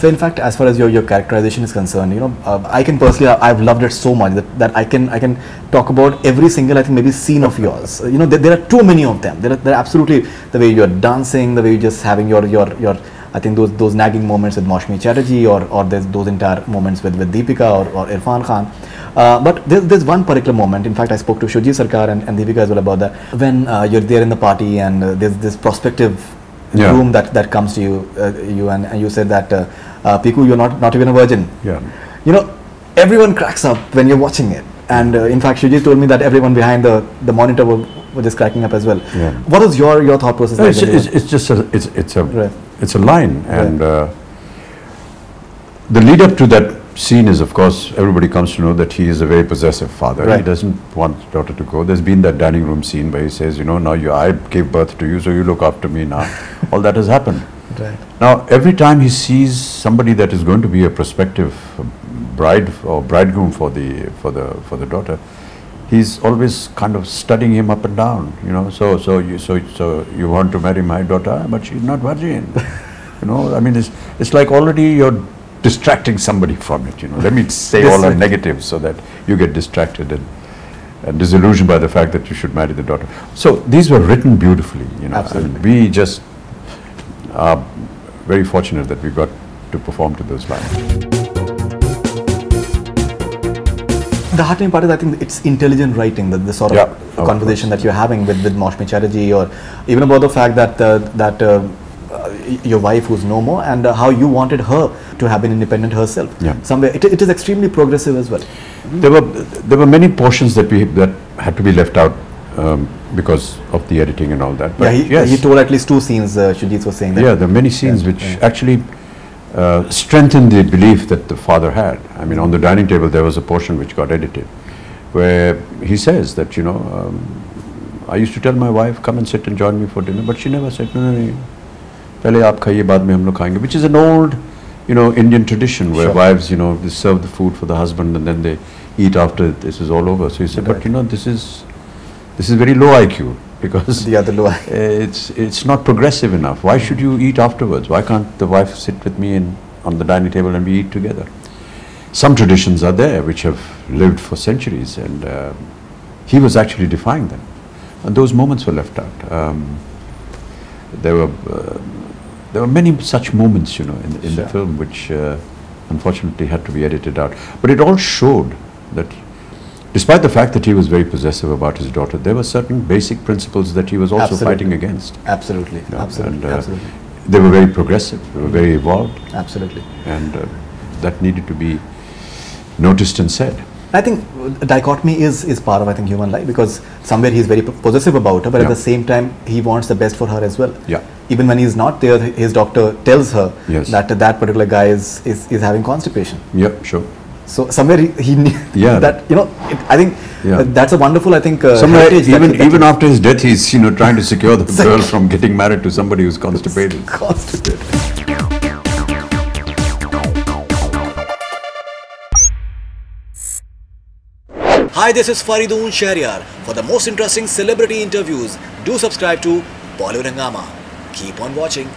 So in fact, as far as your characterization is concerned, I can personally, I've loved it so much that I can talk about every single, I think, maybe scene of yours. There are too many of them. They're absolutely, the way you're dancing, the way you're just having your I think those nagging moments with Maushmi Chatterjee, or there's those entire moments with Deepika or Irfan Khan. But there's one particular moment. In fact, I spoke to Shujit Sarkar and Deepika as well about that. When you're there in the party and there's this prospective groom that comes to you and you said that Piku, you're not even a virgin. Yeah. Everyone cracks up when you're watching it. And in fact, Shujit told me that everyone behind the monitor were just cracking up as well. Yeah. What was your thought process? No, it's just it's a line, and the lead up to that scene is, of course, everybody comes to know that he is a very possessive father. Right. He doesn't want his daughter to go. There's been that dining room scene where he says, now I gave birth to you, so you look after me now. All that has happened. Right. Now, every time he sees somebody that is going to be a prospective bride or bridegroom for the daughter, he's always kind of studying him up and down. So you want to marry my daughter, but she's not virgin. I mean, it's like already you're distracting somebody from it. Let me say all the negatives so that you get distracted and disillusioned by the fact that you should marry the daughter. So these were written beautifully. Absolutely. And we just are very fortunate that we got to perform to those lines. The heartening part is, I think, it's intelligent writing, the sort of conversation that you're having with Maushmi Chatterjee, or even about the fact that your wife who's no more, and how you wanted her to have been independent herself. Yeah. Somewhere it is extremely progressive as well. There were many portions that had to be left out because of the editing and all that. But he told at least 2 scenes. Shujit was saying that. Yeah, there are many scenes which actually strengthened the belief that the father had. I mean, on the dining table there was a portion which got edited, where he says that I used to tell my wife, come and sit and join me for dinner, but she never said no. Pehle aap khaiye, baad mein hum log khayenge, which is an old, Indian tradition where wives, they serve the food for the husband and then they eat after this is all over. So he said, but this is very low IQ, because it's not progressive enough. Why should you eat afterwards? Why can't the wife sit with me on the dining table and we eat together? Some traditions are there which have lived for centuries, and he was actually defying them, and those moments were left out. There were many such moments, in the film, which unfortunately had to be edited out. But it all showed that, despite the fact that he was very possessive about his daughter, there were certain basic principles that he was also fighting against. Absolutely. Absolutely. They were very progressive. They were very evolved. Absolutely. And that needed to be noticed and said. I think dichotomy is part of, I think, human life, because somewhere he's very possessive about her, but at the same time he wants the best for her as well. Yeah. Even when he's not there, his doctor tells her that particular guy is having constipation. Yeah, sure. So somewhere he knew that, I think that's a wonderful, I think, somewhere even after his death, he's trying to secure the girl from getting married to somebody who's constipated. Hi, this is Faridoon Shahryar. For the most interesting celebrity interviews, do subscribe to Bollywood Hungama. Keep on watching.